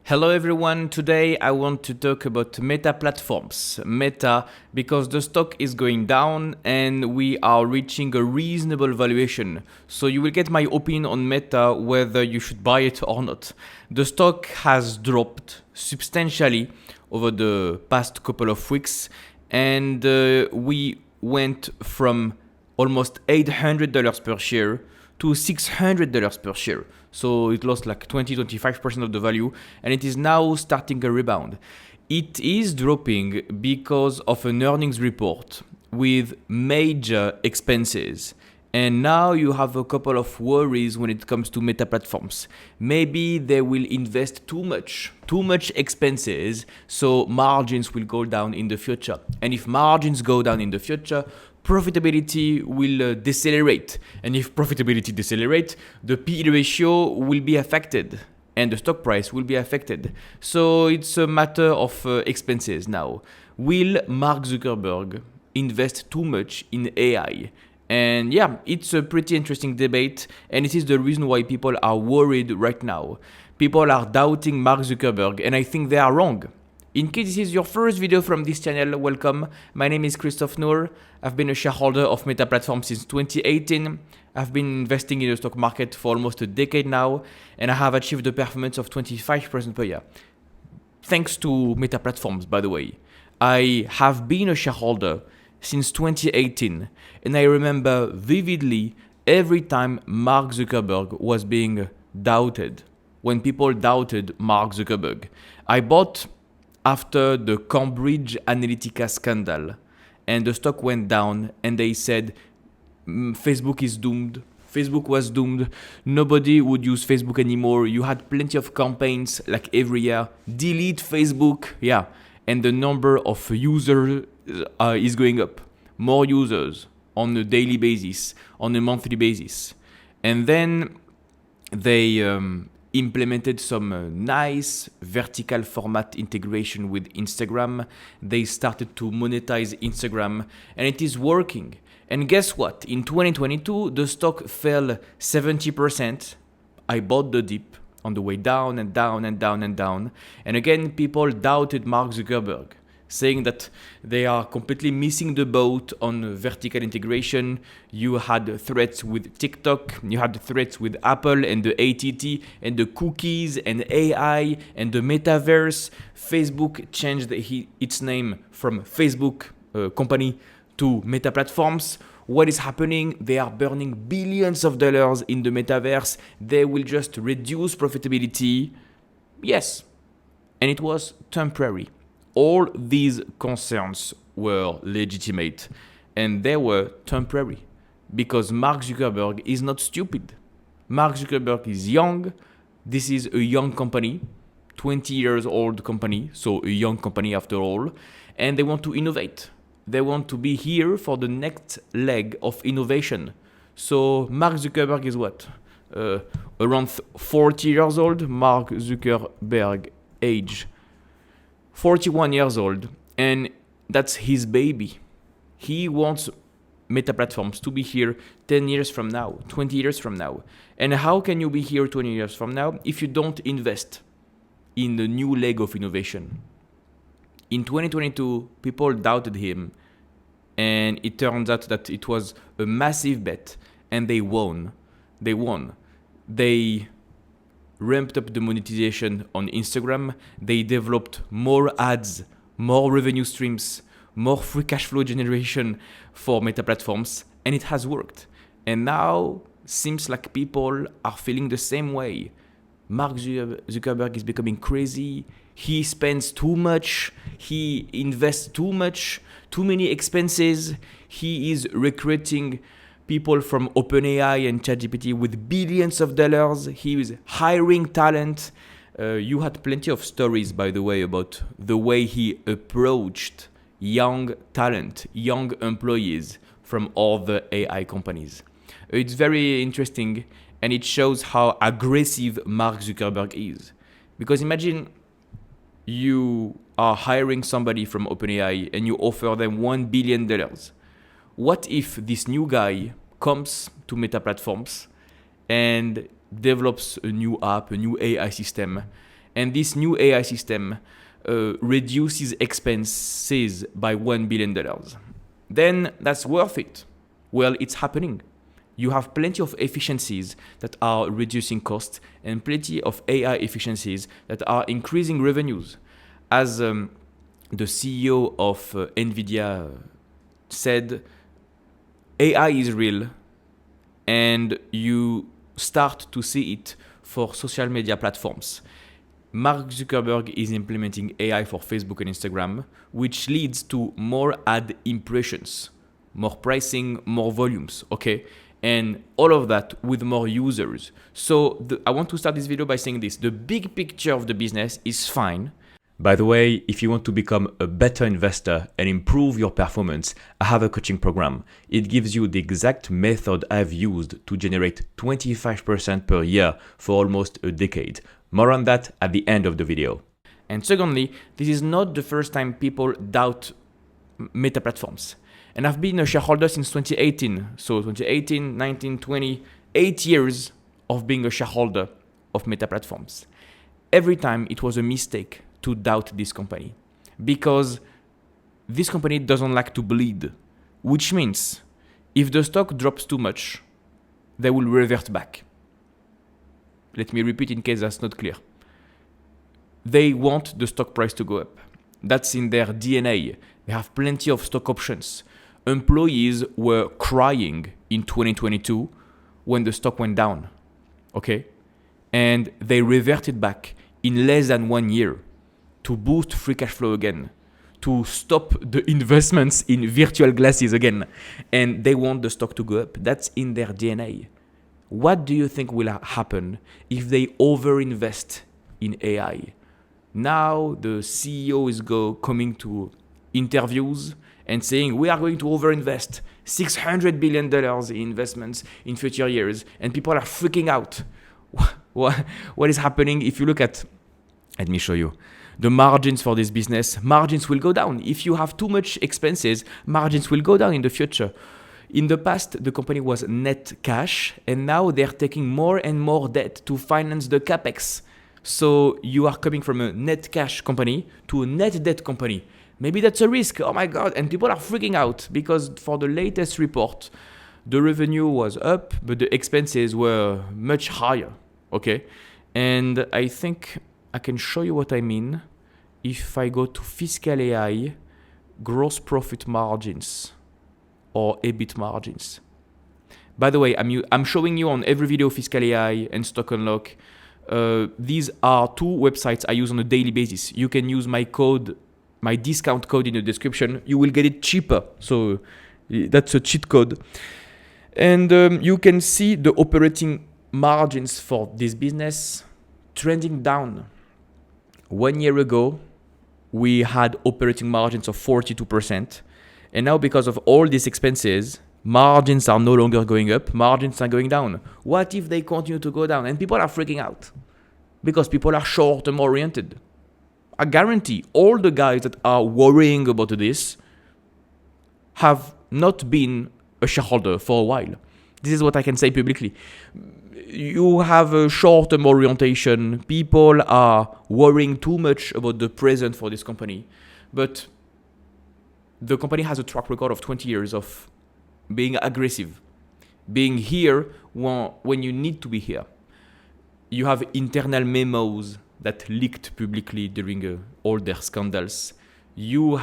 Hello everyone, today I want to talk about Meta platforms. Meta, because the stock is going down and we are reaching a reasonable valuation. So you will get my opinion on Meta, whether you should buy it or not. The stock has dropped substantially over the past couple of weeks and we went from almost $800 per share to $600 per share. So it lost like 20-25% of the value and it is now starting a rebound. It is dropping because of an earnings report with major expenses. And now you have a couple of worries when it comes to Meta platforms. Maybe they will invest too much expenses, so margins will go down in the future. And if margins go down in the future, profitability will decelerate. And if profitability decelerates, the PE ratio will be affected and the stock price will be affected. So it's a matter of expenses now. Will Mark Zuckerberg invest too much in AI? And yeah, it's a pretty interesting debate, and it is the reason why people are worried right now. People are doubting Mark Zuckerberg, and I think they are wrong. In case this is your first video from this channel, welcome. My name is Christophe Noor. I've been a shareholder of Meta Platform since 2018. I've been investing in the stock market for almost a decade now, and I have achieved a performance of 25% per year. Thanks to Meta Platforms, by the way. I have been a shareholder since 2018, and I remember vividly every time Mark Zuckerberg was being doubted, when people doubted Mark Zuckerberg. I bought after the Cambridge Analytica scandal, and the stock went down, and they said Facebook is doomed. Facebook was doomed. Nobody would use Facebook anymore. You had plenty of campaigns like every year. Delete Facebook, yeah. And the number of users is going up. More users on a daily basis, on a monthly basis. And then they implemented some nice vertical format integration with Instagram. They started to monetize Instagram, and it is working. And guess what? In 2022, the stock fell 70%. I bought the dip on the way down and down and down and down. And again, people doubted Mark Zuckerberg, saying that they are completely missing the boat on vertical integration. You had threats with TikTok, you had threats with Apple and the ATT and the cookies and AI and the metaverse. Facebook changed its name from Facebook company to Meta Platforms. What is happening? They are burning billions of dollars in the metaverse. They will just reduce profitability. Yes, and it was temporary. All these concerns were legitimate, and they were temporary because Mark Zuckerberg is not stupid. Mark Zuckerberg is young. This is a young company, 20 years old company, so a young company after all, and they want to innovate. They want to be here for the next leg of innovation. So Mark Zuckerberg is what? Around 40 years old. Mark Zuckerberg age 41 years old, and that's his baby. He wants Meta Platforms to be here 10 years from now, 20 years from now. And how can you be here 20 years from now if you don't invest in the new leg of innovation? In 2022, people doubted him, and it turns out that it was a massive bet, and they won. They ramped up the monetization on Instagram. They developed more ads, more revenue streams, more free cash flow generation for Meta Platforms, and it has worked. And now seems like people are feeling the same way. Mark Zuckerberg is becoming crazy. He spends too much. He invests too much, too many expenses. He is recruiting people from OpenAI and ChatGPT with billions of dollars. He is hiring talent. You had plenty of stories, by the way, about the way he approached young talent, young employees from all the AI companies. It's very interesting, and it shows how aggressive Mark Zuckerberg is. Because imagine you are hiring somebody from OpenAI and you offer them $1 billion. What if this new guy comes to Meta Platforms and develops a new app, a new AI system, And this new AI system reduces expenses by $1 billion. Then that's worth it. Well, it's happening. You have plenty of efficiencies that are reducing costs and plenty of AI efficiencies that are increasing revenues. As the CEO of NVIDIA said, AI is real, and you start to see it for social media platforms. Mark Zuckerberg is implementing AI for Facebook and Instagram, which leads to more ad impressions, more pricing, more volumes, okay? And all of that with more users. So I want to start this video by saying this. The big picture of the business is fine. By the way, if you want to become a better investor and improve your performance, I have a coaching program. It gives you the exact method I've used to generate 25% per year for almost a decade. More on that at the end of the video. And secondly, this is not the first time people doubt meta platforms. And I've been a shareholder since 2018. So 2018, 19, 20, 8 years of being a shareholder of meta platforms. Every time it was a mistake to doubt this company, because this company doesn't like to bleed, which means if the stock drops too much, they will revert back. Let me repeat in case that's not clear. They want the stock price to go up. That's in their DNA. They have plenty of stock options. Employees were crying in 2022 when the stock went down, okay? And they reverted back in less than 1 year to boost free cash flow again, to stop the investments in virtual glasses again. And they want the stock to go up. That's in their DNA. What do you think will happen if they overinvest in AI? Now the CEO is coming to interviews and saying, we are going to overinvest $600 billion in investments in future years. And people are freaking out. What is happening? If you look at, let me show you, the margins for this business, margins will go down. If you have too much expenses, margins will go down in the future. In the past, the company was net cash, and now they're taking more and more debt to finance the capex. So you are coming from a net cash company to a net debt company. Maybe that's a risk. Oh my God. And people are freaking out because for the latest report, the revenue was up, but the expenses were much higher. Okay. And I think I can show you what I mean if I go to Fiscal AI, gross profit margins or EBIT margins. By the way, I'm showing you on every video Fiscal AI and Stock Unlock. These are two websites I use on a daily basis. You can use my code, my discount code in the description. You will get it cheaper. So that's a cheat code. And you can see the operating margins for this business trending down. 1 year ago, we had operating margins of 42%. And now because of all these expenses, margins are no longer going up, margins are going down. What if they continue to go down? And people are freaking out because people are short-term oriented. I guarantee all the guys that are worrying about this have not been a shareholder for a while. This is what I can say publicly. You have a short-term orientation. People are worrying too much about the present for this company. But the company has a track record of 20 years of being aggressive, being here when you need to be here. You have internal memos that leaked publicly during all their scandals. You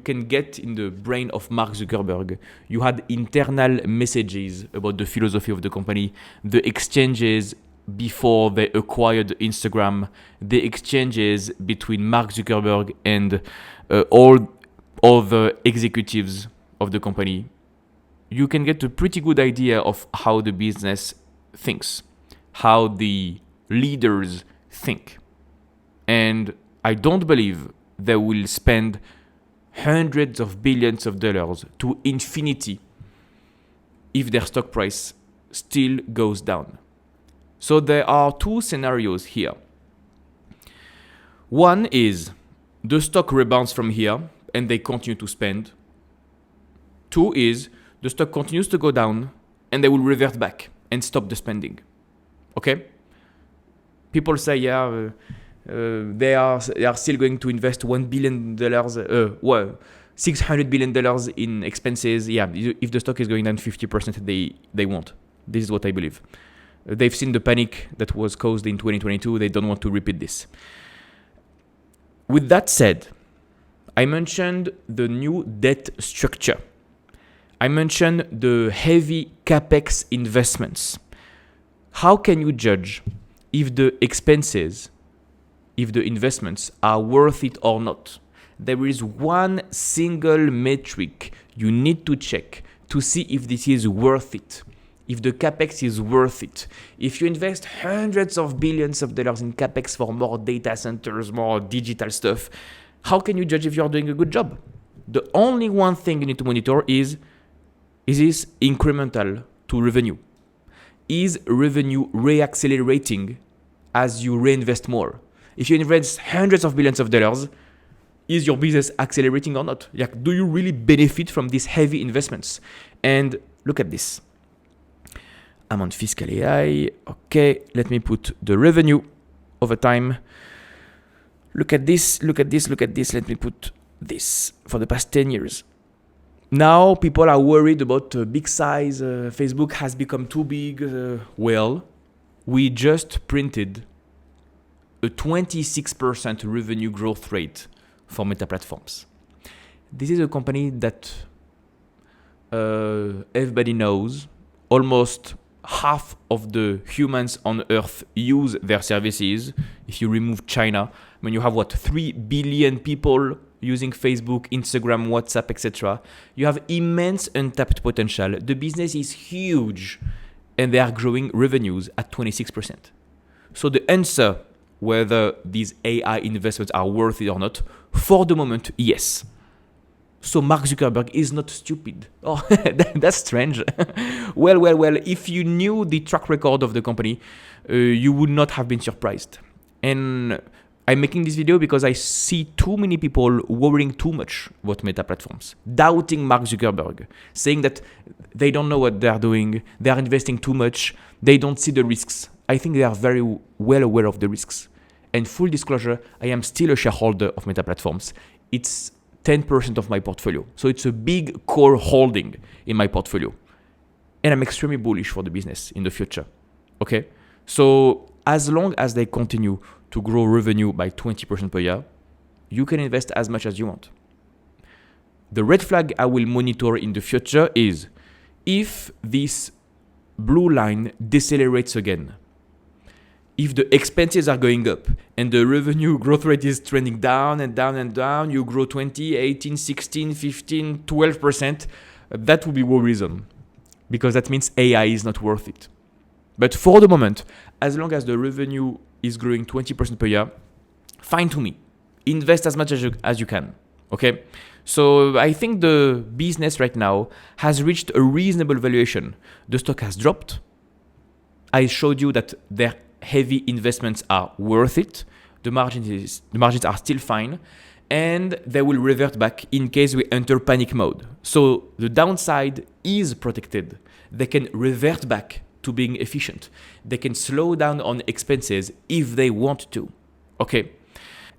can get in the brain of Mark Zuckerberg. You had internal messages about the philosophy of the company, the exchanges before they acquired Instagram, the exchanges between Mark Zuckerberg and all the executives of the company. You can get a pretty good idea of how the business thinks, how the leaders think. And I don't believe they will spend hundreds of billions of dollars to infinity if their stock price still goes down. So there are two scenarios here. One is the stock rebounds from here and they continue to spend. Two is the stock continues to go down and they will revert back and stop the spending. Okay? People say, They are still going to invest $1 billion, $600 billion in expenses. Yeah, if the stock is going down 50%, they won't. This is what I believe. They've seen the panic that was caused in 2022. They don't want to repeat this. With that said, I mentioned the new debt structure. I mentioned the heavy capex investments. How can you judge if the expenses, if the investments are worth it or not? There is one single metric you need to check to see if this is worth it, if the capex is worth it. If you invest hundreds of billions of dollars in capex for more data centers, more digital stuff, how can you judge if you're doing a good job? The only one thing you need to monitor is this incremental to revenue? Is revenue reaccelerating as you reinvest more? If you invest hundreds of billions of dollars, is your business accelerating or not? Like, do you really benefit from these heavy investments? And look at this. I'm on Fiscal AI. Okay, let me put the revenue over time. Look at this, look at this, look at this. Let me put this for the past 10 years. Now people are worried about big size. Facebook has become too big. Well, we just printed a 26% revenue growth rate for Meta Platforms. This is a company that everybody knows. Almost half of the humans on Earth use their services. If you remove China, when you have 3 billion people using Facebook, Instagram, WhatsApp, etc., you have immense untapped potential. The business is huge, and they are growing revenues at 26%. So the answer, whether these AI investments are worth it or not, for the moment, yes. So Mark Zuckerberg is not stupid. Oh, that's strange. Well, if you knew the track record of the company, you would not have been surprised. And I'm making this video because I see too many people worrying too much about Meta Platforms, doubting Mark Zuckerberg, saying that they don't know what they're doing, they are investing too much, they don't see the risks. I think they are very well aware of the risks. And full disclosure, I am still a shareholder of Meta Platforms. It's 10% of my portfolio. So it's a big core holding in my portfolio. And I'm extremely bullish for the business in the future. Okay? So as long as they continue to grow revenue by 20% per year, you can invest as much as you want. The red flag I will monitor in the future is if this blue line decelerates again. If the expenses are going up and the revenue growth rate is trending down and down and down, you grow 20, 18, 16, 15, 12%, that would be worrisome because that means AI is not worth it. But for the moment, as long as the revenue is growing 20% per year, fine to me. Invest as much as you can, okay? So I think the business right now has reached a reasonable valuation. The stock has dropped. I showed you that their heavy investments are worth it. The margins are still fine, and they will revert back in case we enter panic mode. So the downside is protected. They can revert back to being efficient. They can slow down on expenses if they want to. Okay.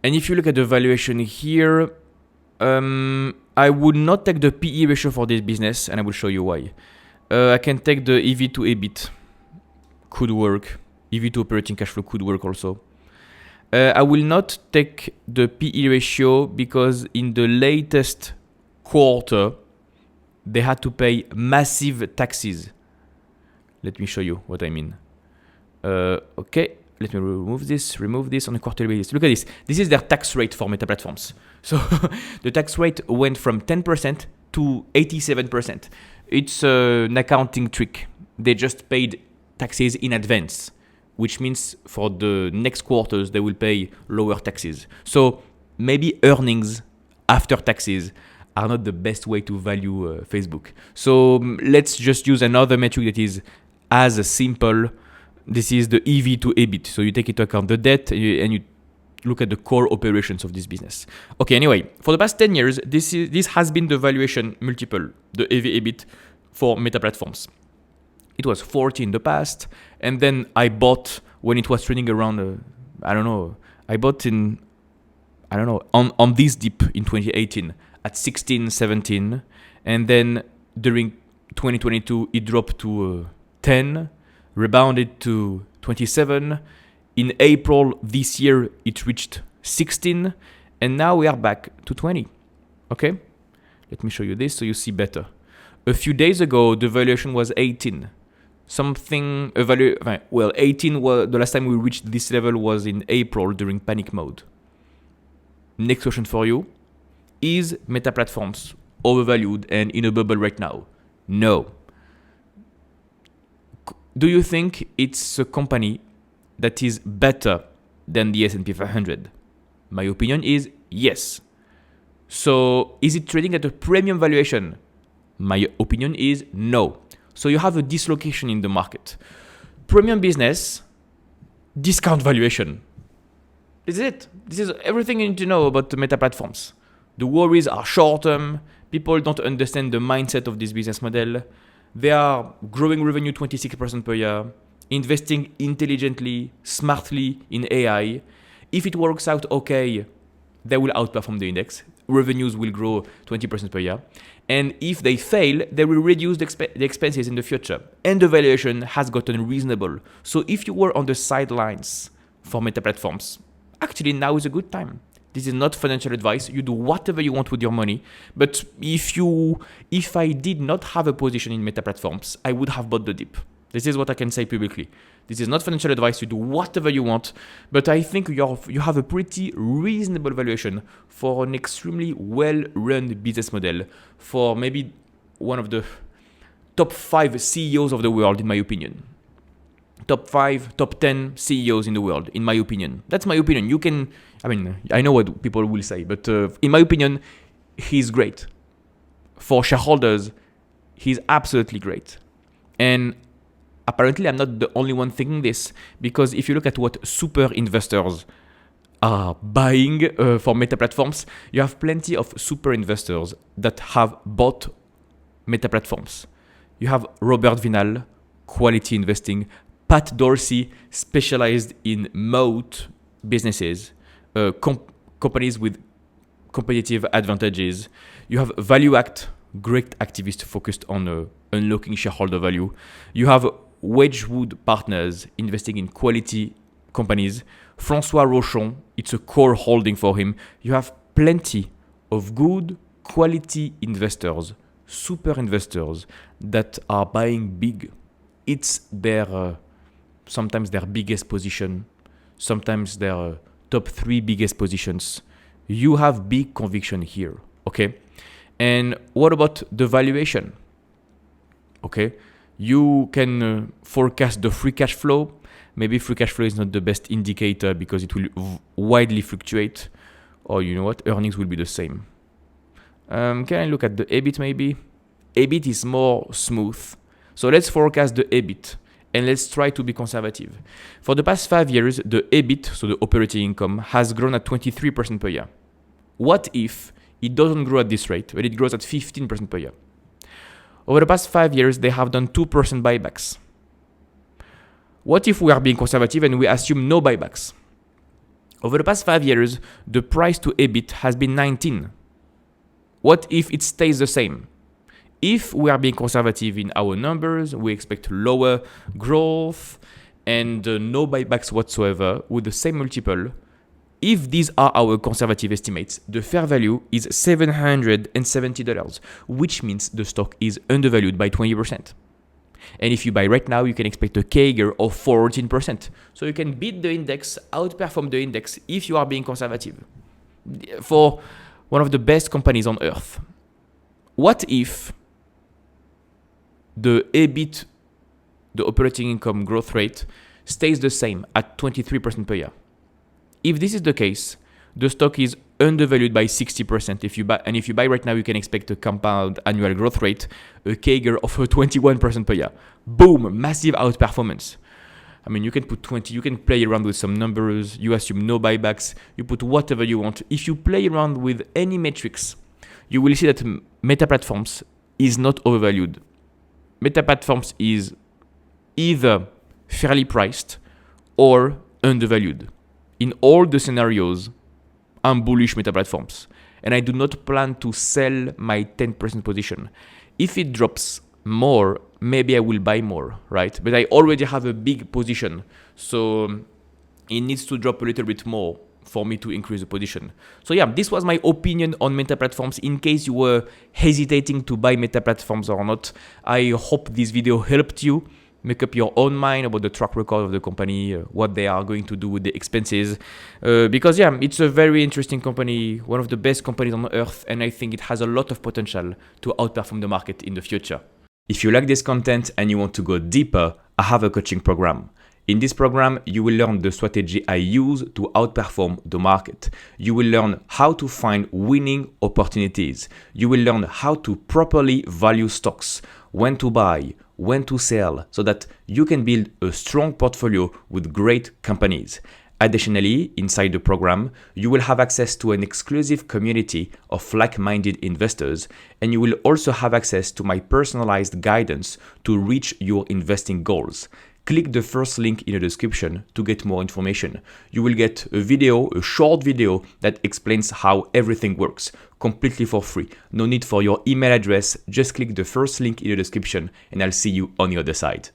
And if you look at the valuation here, I would not take the PE ratio for this business, and I will show you why. I can take the EV to EBIT. Could work. EV to operating cash flow could work also. I will not take the PE ratio because in the latest quarter, they had to pay massive taxes. Let me show you what I mean. Okay, let me remove this on a quarterly basis. Look at this. This is their tax rate for Meta Platforms. So the tax rate went from 10% to 87%. It's an accounting trick. They just paid taxes in advance, which means for the next quarters, they will pay lower taxes. So maybe earnings after taxes are not the best way to value Facebook. So let's just use another metric that is as simple. This is the EV to EBIT. So you take into account the debt and you look at the core operations of this business. Okay, anyway, for the past 10 years, this has been the valuation multiple, the EV/EBIT for Meta Platforms. It was 40 in the past, and then I bought when it was trading around, I don't know, I bought in, I don't know, on this dip in 2018 at 16, 17. And then during 2022, it dropped to 10, rebounded to 27. In April this year, it reached 16. And now we are back to 20. Okay? Let me show you this so you see better. A few days ago, the valuation was 18. 18 was the last time we reached this level was in April during panic mode. Next question for you. Is Meta Platforms overvalued and in a bubble right now? No. Do you think it's a company that is better than the S&P 500? My opinion is yes. So is it trading at a premium valuation? My opinion is no. So you have a dislocation in the market. Premium business, discount valuation. This is it. This is everything you need to know about the Meta Platforms. The worries are short-term. People don't understand the mindset of this business model. They are growing revenue 26% per year, investing intelligently, smartly in AI. If it works out okay, they will outperform the index. Revenues will grow 20% per year. And if they fail, they will reduce the expenses in the future. And the valuation has gotten reasonable. So if you were on the sidelines for Meta Platforms, actually now is a good time. This is not financial advice. You do whatever you want with your money. But if I did not have a position in Meta Platforms, I would have bought the dip. This is what I can say publicly. This is not financial advice. You do whatever you want. But I think you have a pretty reasonable valuation for an extremely well-run business model for maybe one of the top 5 CEOs of the world, in my opinion. Top 5, top 10 CEOs in the world, in my opinion. That's my opinion. I know what people will say, but in my opinion, he's great. For shareholders, he's absolutely great. And apparently, I'm not the only one thinking this, because if you look at what super investors are buying for Meta Platforms, you have plenty of super investors that have bought Meta Platforms. You have Robert Vinal, quality investing, Pat Dorsey, specialized in moat businesses, companies with competitive advantages. You have Value Act, great activist focused on unlocking shareholder value. You have Wedgwood Partners, investing in quality companies. François Rochon, it's a core holding for him. You have plenty of good quality investors, super investors that are buying big. It's their sometimes their biggest position, sometimes their top 3 biggest positions. You have big conviction here, okay? And what about the valuation? Okay, you can forecast the free cash flow. Maybe free cash flow is not the best indicator because it will widely fluctuate. Or you know what, earnings will be the same. Can I look at the EBIT maybe? EBIT is more smooth. So let's forecast the EBIT and let's try to be conservative. For the past 5 years, the EBIT, so the operating income, has grown at 23% per year. What if it doesn't grow at this rate, but it grows at 15% per year? Over the past 5 years, they have done 2% buybacks. What if we are being conservative and we assume no buybacks? Over the past 5 years, the price to EBIT has been 19. What if it stays the same? If we are being conservative in our numbers, we expect lower growth and no buybacks whatsoever with the same multiple. If these are our conservative estimates, the fair value is $770, which means the stock is undervalued by 20%. And if you buy right now, you can expect a CAGR of 14%. So you can beat the index, outperform the index if you are being conservative. For one of the best companies on earth. What if the EBIT, the operating income growth rate, stays the same at 23% per year? If this is the case, the stock is undervalued by 60%. If you buy right now, you can expect a compound annual growth rate, a CAGR of 21% per year. Boom, massive outperformance. I mean, you can put 20, you can play around with some numbers, you assume no buybacks, you put whatever you want. If you play around with any metrics, you will see that Meta Platforms is not overvalued. Meta Platforms is either fairly priced or undervalued. in all the scenarios, I'm bullish Meta Platforms. And I do not plan to sell my 10% position. If it drops more, maybe I will buy more, right? But I already have a big position. So it needs to drop a little bit more for me to increase the position. So yeah, this was my opinion on Meta Platforms. In case you were hesitating to buy Meta Platforms or not, I hope this video helped you make up your own mind about the track record of the company, what they are going to do with the expenses. Because yeah, it's a very interesting company, one of the best companies on earth, and I think it has a lot of potential to outperform the market in the future. If you like this content and you want to go deeper, I have a coaching program. In this program, you will learn the strategy I use to outperform the market. You will learn how to find winning opportunities. You will learn how to properly value stocks, when to buy, when to sell, so that you can build a strong portfolio with great companies. Additionally, inside the program, you will have access to an exclusive community of like-minded investors, and you will also have access to my personalized guidance to reach your investing goals. Click the first link in the description to get more information. You will get a short video that explains how everything works, completely for free. No need for your email address, just click the first link in the description and I'll see you on the other side.